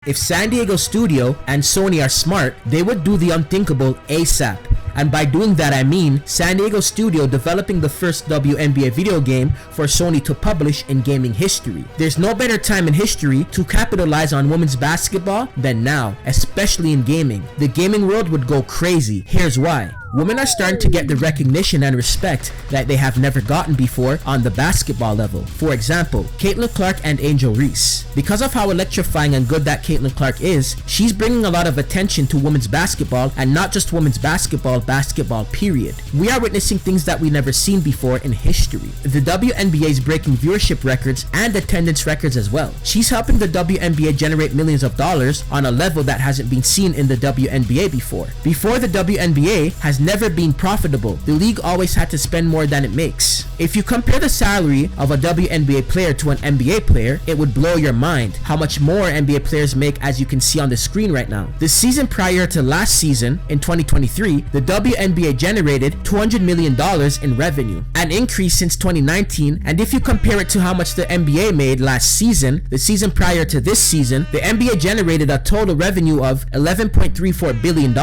If San Diego studio and Sony are smart, they would do the unthinkable ASAP. And by doing that, I mean San Diego studio developing the first WNBA video game for Sony to publish in gaming history. There's no better time in history to capitalize on women's basketball than now, especially in gaming. The gaming world would go crazy. Here's why. Women are starting to get the recognition and respect that they have never gotten before on the basketball level. For example, Caitlin Clark and Angel Reese. Because of how electrifying and good that Caitlin Clark is, she's bringing a lot of attention to women's basketball, and not just women's basketball period. We are witnessing things that we never seen before in history. The WNBA is breaking viewership records and attendance records as well. She's helping the WNBA generate millions of dollars on a level that hasn't been seen in the WNBA before. Before, the WNBA has never been profitable. The league always had to spend more than it makes. If you compare the salary of a WNBA player to an NBA player, it would blow your mind how much more NBA players make, as you can see on the screen right now. The season prior to last season, in 2023, the WNBA generated $200 million in revenue, an increase since 2019, and if you compare it to how much the NBA made last season, the season prior to this season, the NBA generated a total revenue of $11.34 billion,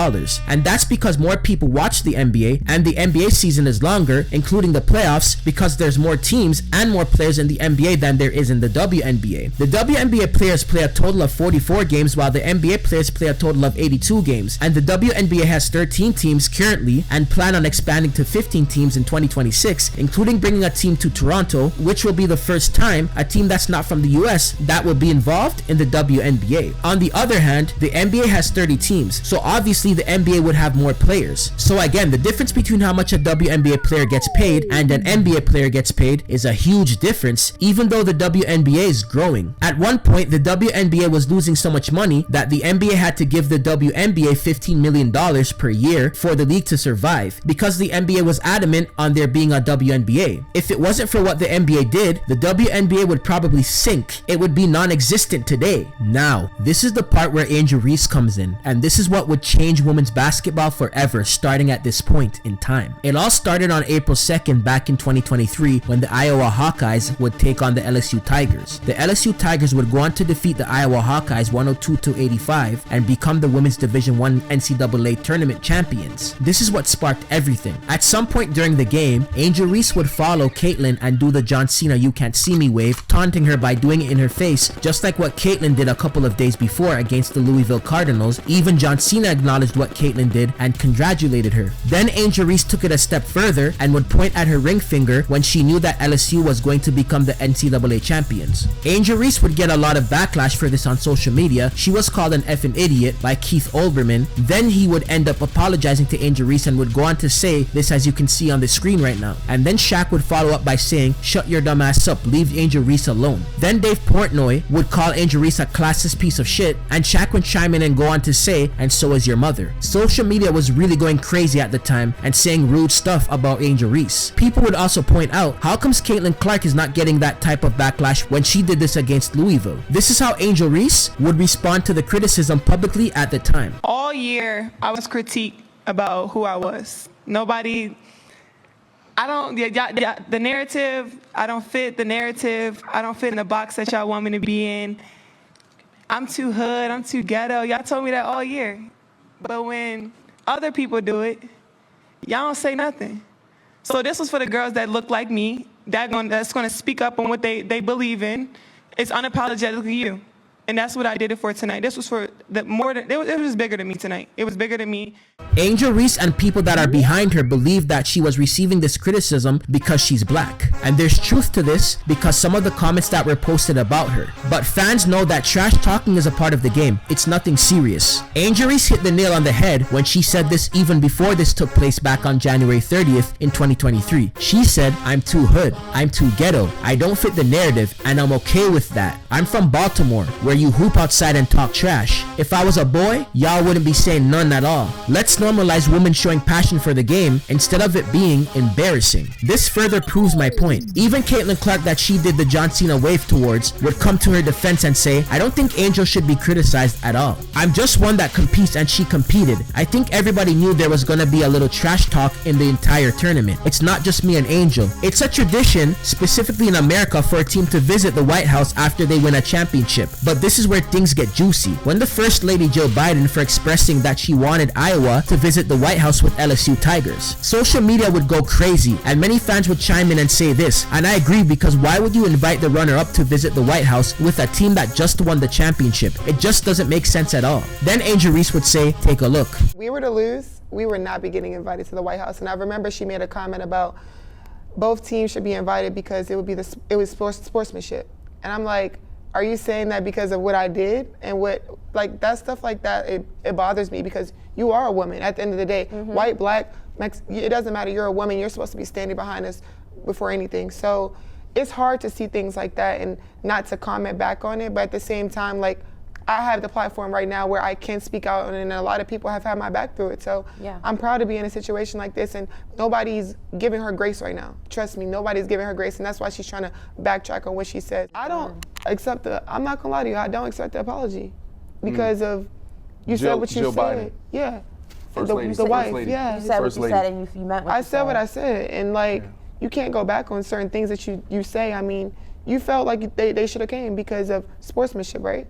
and that's because more people watch the NBA, and the NBA season is longer, including the playoffs, because there's more teams and more players in the NBA than there is in the WNBA. The WNBA players play a total of 44 games, while the NBA players play a total of 82 games, and the WNBA has 13 teams currently and plan on expanding to 15 teams in 2026, including bringing a team to Toronto, which will be the first time a team that's not from the US that will be involved in the WNBA. On the other hand, the NBA has 30 teams, so obviously the NBA would have more players. So again, the difference between how much a WNBA player gets paid and an NBA player gets paid is a huge difference, even though the WNBA is growing. At one point, the WNBA was losing so much money that the NBA had to give the WNBA $15 million per year for the league to survive, because the NBA was adamant on there being a WNBA. If it wasn't for what the NBA did, the WNBA would probably sink. It would be non-existent today. Now, this is the part where Angel Reese comes in, and this is what would change women's basketball forever, starting at this point in time. It all started on April 2nd back in 2023 when the Iowa Hawkeyes would take on the LSU Tigers. The LSU Tigers would go on to defeat the Iowa Hawkeyes 102-85 and become the Women's Division I NCAA tournament champions. This is what sparked everything. At some point during the game, Angel Reese would follow Caitlin and do the John Cena "you can't see me" wave, taunting her by doing it in her face, just like what Caitlin did a couple of days before against the Louisville Cardinals. Even John Cena acknowledged what Caitlin did and congratulated her. Then Angel Reese took it a step further and would point at her ring finger when she knew that LSU was going to become the NCAA champions. Angel Reese would get a lot of backlash for this on social media. She was called an effing idiot by Keith Olbermann. Then he would end up apologizing to Angel Reese and would go on to say this, as you can see on the screen right now. And then Shaq would follow up by saying, "Shut your dumb ass up, leave Angel Reese alone." Then Dave Portnoy would call Angel Reese a classist piece of shit, and Shaq would chime in and go on to say, "And so is your mother." Social media was really going crazy at the time and saying rude stuff about Angel Reese. People would also point out, how comes Caitlin Clark is not getting that type of backlash when she did this against Louisville? This is how Angel Reese would respond to the criticism publicly at the time. All year, I was critiqued about who I was. Nobody, the narrative, I don't fit the narrative. I don't fit in the box that y'all want me to be in. I'm too hood, I'm too ghetto. Y'all told me that all year. But when other people do it, y'all don't say nothing. So this was for the girls that look like me, that's gonna speak up on what they believe in. It's unapologetically you. And that's what I did it for tonight. This was for it was bigger than me tonight. It was bigger than me. Angel Reese and people that are behind her believe that she was receiving this criticism because she's black. And there's truth to this because some of the comments that were posted about her. But fans know that trash talking is a part of the game. It's nothing serious. Angel Reese hit the nail on the head when she said this even before this took place back on January 30th in 2023. She said, "I'm too hood. I'm too ghetto. I don't fit the narrative and I'm okay with that. I'm from Baltimore, where you hoop outside and talk trash. If I was a boy, y'all wouldn't be saying none at all. Let's normalize women showing passion for the game instead of it being embarrassing." This further proves my point. Even Caitlin Clark, that she did the John Cena wave towards, would come to her defense and say, "I don't think Angel should be criticized at all. I'm just one that competes and she competed. I think everybody knew there was gonna be a little trash talk in the entire tournament. It's not just me and Angel. It's a tradition, specifically in America, for a team to visit the White House after they win a championship. But this is where things get juicy. When the First Lady Jill Biden for expressing that she wanted Iowa to visit the White House with LSU Tigers, social media would go crazy, and many fans would chime in and say this, and I agree, because why would you invite the runner-up to visit the White House with a team that just won the championship? It just doesn't make sense at all. Then Angel Reese would say, take a look. We were to lose, we would not be getting invited to the White House. And I remember she made a comment about both teams should be invited because it was sportsmanship. And I'm like, are you saying that because of what I did? And what, like, that stuff like that, it bothers me, because you are a woman at the end of the day. White, black, it doesn't matter, you're a woman, you're supposed to be standing behind us before anything. So it's hard to see things like that and not to comment back on it, but at the same time, like, I have the platform right now where I can speak out, and a lot of people have had my back through it. So I'm proud to be in a situation like this, and nobody's giving her grace right now. Trust me, nobody's giving her grace, and that's why she's trying to backtrack on what she said. I don't accept I'm not gonna lie to you, I don't accept the apology because of, you said what you said. Biden. Yeah. First lady. The wife, lady. yeah. You said what you said, and you meant what you said. I said what I said, and like, you can't go back on certain things that you say. I mean, you felt like they should have came because of sportsmanship, right?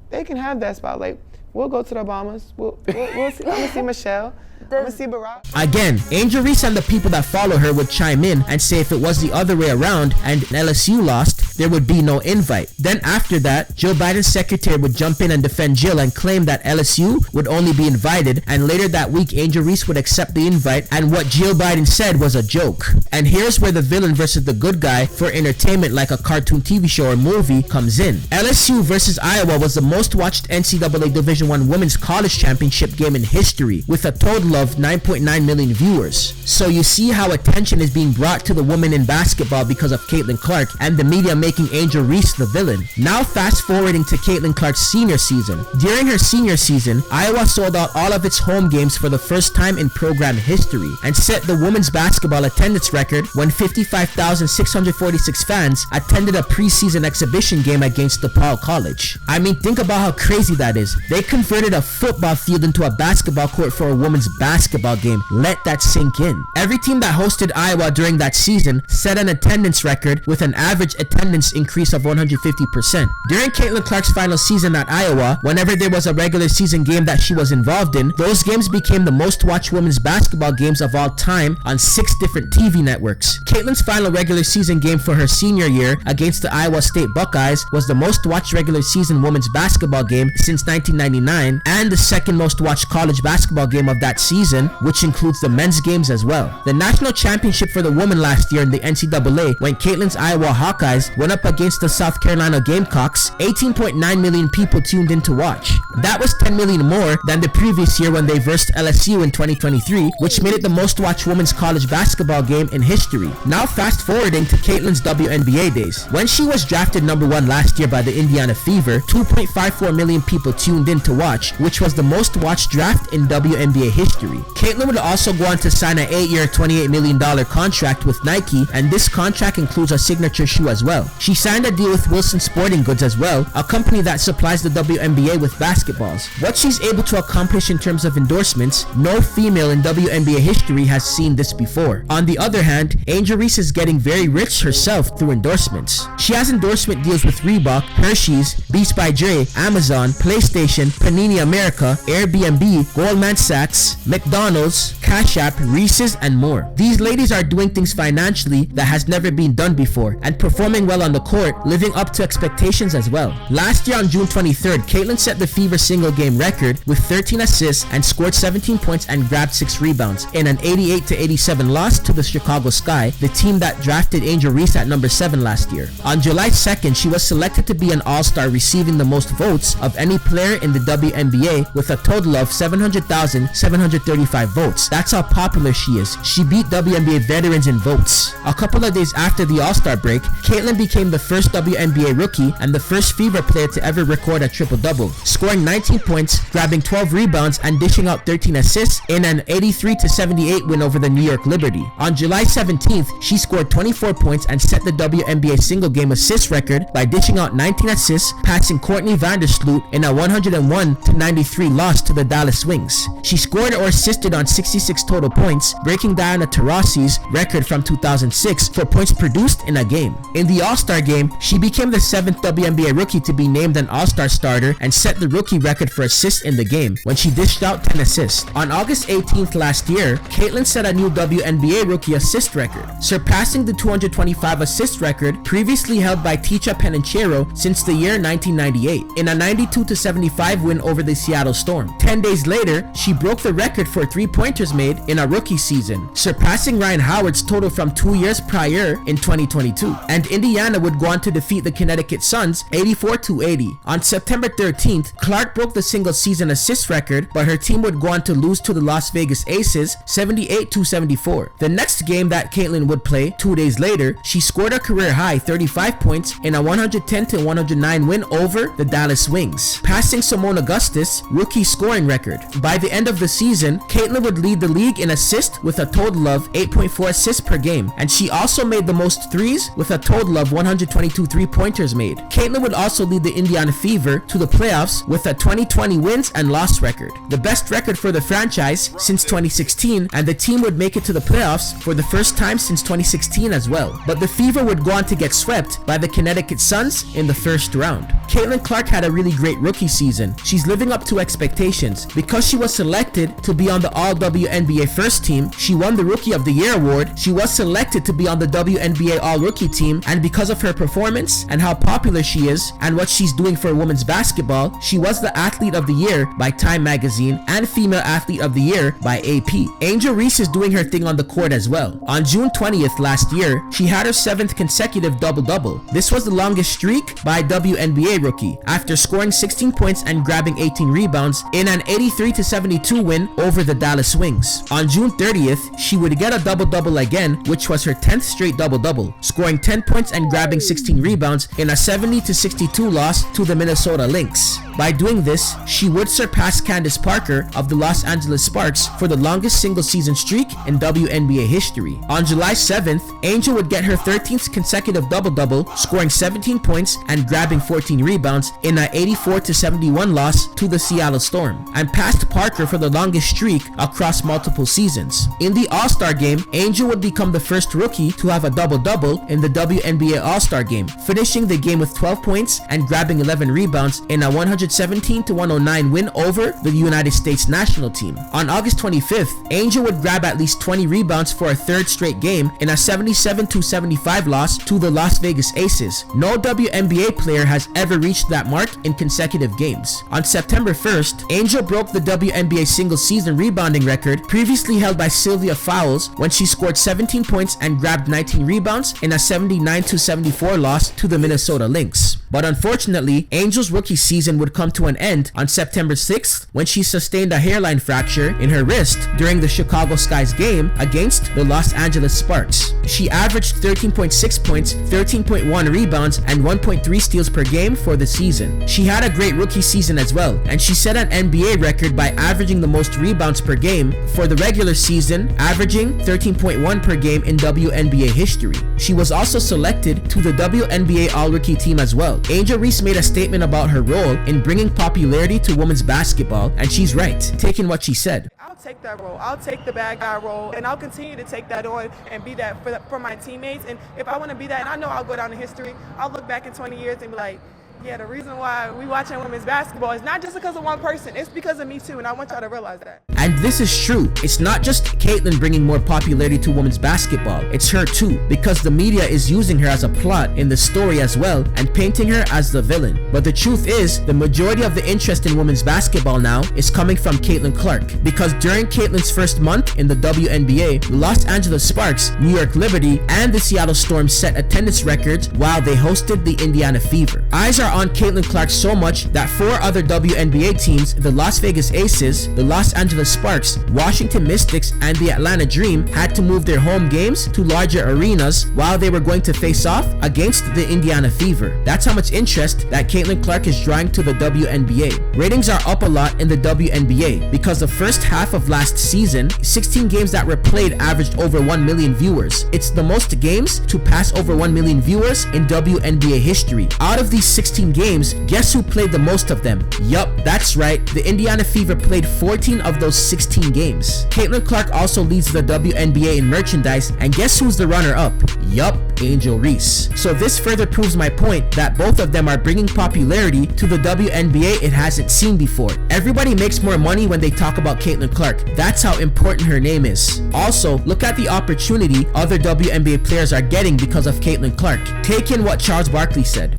They can have that spotlight. We'll go to the Obamas. We'll see, I'm gonna see Michelle. I'm gonna see Barack. Again, Angel Reese and the people that follow her would chime in and say if it was the other way around and LSU lost, there would be no invite. Then after that, Joe Biden's secretary would jump in and defend Jill and claim that LSU would only be invited, and later that week Angel Reese would accept the invite, and what Jill Biden said was a joke. And here's where the villain versus the good guy for entertainment like a cartoon TV show or movie comes in. LSU versus Iowa was the most watched NCAA Division I Women's College Championship game in history, with a total of 9.9 million viewers. So you see how attention is being brought to the women in basketball because of Caitlin Clark, and the media making Angel Reese the villain. Now fast forwarding to Caitlin Clark's senior season. During her senior season, Iowa sold out all of its home games for the first time in program history and set the women's basketball attendance record when 55,646 fans attended a preseason exhibition game against DePaul College. I mean, think about how crazy that is. They converted a football field into a basketball court for a women's basketball game. Let that sink in. Every team that hosted Iowa during that season set an attendance record with an average attendance increase of 150%. During Caitlin Clark's final season at Iowa, whenever there was a regular season game that she was involved in, those games became the most watched women's basketball games of all time on 6 different TV networks. Caitlin's final regular season game for her senior year against the Iowa State Buckeyes was the most watched regular season women's basketball game since 1999, and the second most watched college basketball game of that season, which includes the men's games as well. The national championship for the women last year in the NCAA, when Caitlin's Iowa Hawkeyes went up against the South Carolina Gamecocks, 18.9 million people tuned in to watch. That was 10 million more than the previous year when they versed LSU in 2023, which made it the most watched women's college basketball game in history. Now fast forwarding to Caitlin's WNBA days. When she was drafted number 1 last year by the Indiana Fever, 2.54 million people tuned in to watch, which was the most watched draft in WNBA history. Caitlin would also go on to sign an 8-year, $28 million contract with Nike, and this contract includes a signature shoe as well. She signed a deal with Wilson Sporting Goods as well, a company that supplies the WNBA with basketballs. What she's able to accomplish in terms of endorsements, no female in WNBA history has seen this before. On the other hand, Angel Reese is getting very rich herself through endorsements. She has endorsement deals with Reebok, Hershey's, Beats by Dre, Amazon, PlayStation, Panini America, Airbnb, Goldman Sachs, McDonald's, Cash App, Reese's, and more. These ladies are doing things financially that has never been done before and performing well on the court, living up to expectations as well. Last year on June 23rd, Caitlin set the Fever single game record with 13 assists and scored 17 points and grabbed 6 rebounds in an 88-87 loss to the Chicago Sky, the team that drafted Angel Reese at number 7 last year. On July 2nd, she was selected to be an All-Star, receiving the most votes of any player in the WNBA with a total of 700,735 votes. That's how popular she is. She beat WNBA veterans in votes. A couple of days after the All-Star break, Caitlin became the first WNBA rookie and the first Fever player to ever record a triple-double, scoring 19 points, grabbing 12 rebounds, and dishing out 13 assists in an 83-78 win over the New York Liberty. On July 17th, she scored 24 points and set the WNBA single game assist record by dishing out 19 assists, passing Courtney Vandersloot in a 101 101-93 loss to the Dallas Wings. She scored or assisted on 66 total points, breaking Diana Taurasi's record from 2006 for points produced in a game. In the All-Star game, she became the 7th WNBA rookie to be named an All-Star starter and set the rookie record for assists in the game when she dished out 10 assists. On August 18th last year, Caitlin set a new WNBA rookie assist record, surpassing the 225 assist record previously held by Ticha Penicheiro since the year 1998 in a 92-75 win over the Seattle Storm. 10 days later, she broke the record for three-pointers made in a rookie season, surpassing Ryan Howard's total from 2 years prior in 2022. And Indiana would go on to defeat the Connecticut Suns 84-80. On September 13th, Clark broke the single season assist record, but her team would go on to lose to the Las Vegas Aces 78-74. The next game that Caitlin would play 2 days later, she scored a career-high 35 points in a 110-109 win over the Dallas Wings, passing Simone Augustus' rookie scoring record. By the end of the season, Caitlin would lead the league in assists with a total of 8.4 assists per game, and she also made the most threes with a total of 122 three-pointers made. Caitlin would also lead the Indiana Fever to the playoffs with a 2020 wins and loss record, the best record for the franchise since 2016, and the team would make it to the playoffs for the first time since 2016 as well. But the Fever would go on to get swept by the Connecticut Suns in the first round. Caitlin Clark had a really great rookie season. She's living up to expectations. Because she was selected to be on the All-WNBA first team, she won the Rookie of the Year award. She was selected to be on the WNBA All-Rookie team, and because of her performance and how popular she is and what she's doing for women's basketball, she was the Athlete of the Year by Time Magazine and Female Athlete of the Year by AP. Angel Reese is doing her thing on the court as well. On June 20th last year, she had her 7th consecutive double-double. This was the longest streak by a WNBA rookie, after scoring 16 points and grabbing 18 rebounds in an 83-72 win over the Dallas Wings. On June 30th, she would get a double-double again, which was her 10th straight double-double, scoring 10 points and grabbing 16 rebounds in a 70-62 loss to the Minnesota Lynx. By doing this, she would surpass Candace Parker of the Los Angeles Sparks for the longest single-season streak in WNBA history. On July 7th, Angel would get her 13th consecutive double-double, scoring 17 points and grabbing 14 rebounds in a 84-71 loss to the Seattle Storm, and passed Parker for the longest streak across multiple seasons. In the All-Star game, Angel would become the first rookie to have a double-double in the WNBA All-Star game, finishing the game with 12 points and grabbing 11 rebounds in a 117-109 win over the United States national team. On August 25th, Angel would grab at least 20 rebounds for a third straight game in a 77-75 loss to the Las Vegas Aces. No WNBA player has ever reached that mark in consecutive games. On September 1st, Angel broke the WNBA single-season rebounding record previously held by Sylvia Fowles when she scored 17 points and grabbed 19 rebounds in a 79-74 loss to the Minnesota Lynx. But unfortunately, Angel's rookie season would come to an end on September 6th when she sustained a hairline fracture in her wrist during the Chicago Sky's game against the Los Angeles Sparks. She averaged 13.6 points, 13.1 rebounds, and 1.3 steals per game for the season. She had a great rookie season as well, and she set an NBA record by averaging the most rebounds per game for the regular season, averaging 13.1 per game in WNBA history. She was also selected to the WNBA All-Rookie team as well. Angel Reese made a statement about her role in bringing popularity to women's basketball, and she's right, taking what she said. I'll take that role. I'll take the bad guy role, and I'll continue to take that on and be that for my teammates. And if I want to be that, and I know I'll go down in history, I'll look back in 20 years and be like, yeah, the reason why we watching women's basketball is not just because of one person. It's because of me too, and I want y'all to realize that. And this is true. It's not just Caitlin bringing more popularity to women's basketball. It's her too, because the media is using her as a plot in the story as well and painting her as the villain. But the truth is, the majority of the interest in women's basketball now is coming from Caitlin Clark, because during Caitlin's first month in the WNBA, the Los Angeles Sparks, New York Liberty, and the Seattle Storm set attendance records while they hosted the Indiana Fever. Eyes are on Caitlin Clark so much that 4 other WNBA teams, the Las Vegas Aces, the Los Angeles Sparks, Washington Mystics, and the Atlanta Dream, had to move their home games to larger arenas while they were going to face off against the Indiana Fever. That's how much interest that Caitlin Clark is drawing to the WNBA. Ratings are up a lot in the WNBA because the first half of last season, 16 games that were played averaged over 1 million viewers. It's the most games to pass over 1 million viewers in WNBA history. Out of these 16 16 games, guess who played the most of them? Yup, that's right, the Indiana Fever played 14 of those 16 games. Caitlin Clark also leads the WNBA in merchandise, and guess who's the runner-up? Yup, Angel Reese. So this further proves my point that both of them are bringing popularity to the WNBA it hasn't seen before. Everybody makes more money when they talk about Caitlin Clark. That's how important her name is. Also, look at the opportunity other WNBA players are getting because of Caitlin Clark. Take in what Charles Barkley said.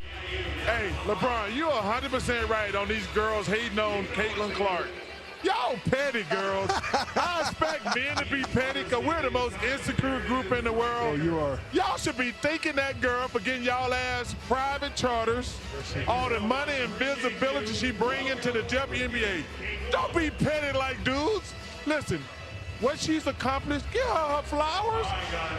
Hey, LeBron, you're 100% right on these girls hating on Caitlin Clark. Y'all petty, girls. I expect men to be petty because we're the most insecure group in the world. Oh, you are. Y'all should be thanking that girl for getting y'all ass private charters, all the money and visibility she bringing to the WNBA. Don't be petty like dudes. Listen, what she's accomplished, give her her flowers.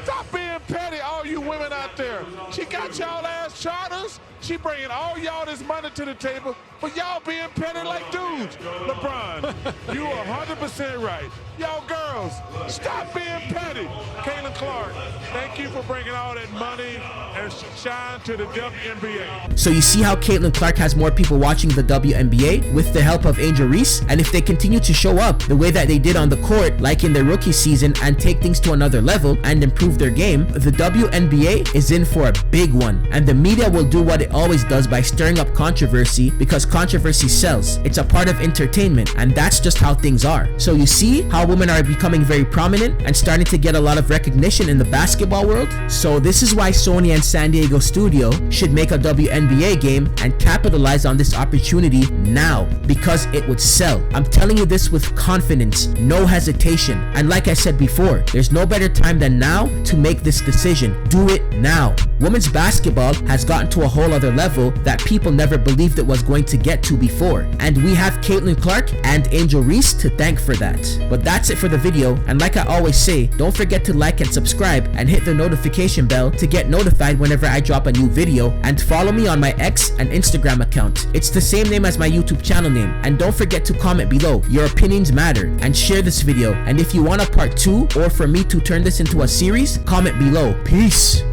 Stop being petty, all you women out there. She got y'all ass charters. She bringing all y'all this money to the table, but y'all being petty like dudes. LeBron, you are 100% right. Y'all girls, stop being petty. Caitlin Clark, thank you for bringing all that money and shine to the WNBA. So you see how Caitlin Clark has more people watching the WNBA with the help of Angel Reese? And if they continue to show up the way that they did on the court, like in their rookie season, and take things to another level and improve their game, the WNBA is in for a big one. And the media will do what it always does by stirring up controversy, because controversy sells. It's a part of entertainment, and that's just how things are. So you see how women are becoming very prominent and starting to get a lot of recognition in the basketball world? So this is why Sony and San Diego Studio should make a WNBA game and capitalize on this opportunity now, because it would sell. I'm telling you this with confidence, no hesitation. And like I said before, there's no better time than now to make this decision. Do it now. Women's basketball has gotten to a whole other level that people never believed it was going to get to before. And we have Caitlin Clark and Angel Reese to thank for that. But that's it for the video, and like I always say, don't forget to like and subscribe and hit the notification bell to get notified whenever I drop a new video, and follow me on my X and Instagram account. It's the same name as my YouTube channel name. And don't forget to comment below. Your opinions matter, and share this video. And if you want a part 2 or for me to turn this into a series, comment below. Peace.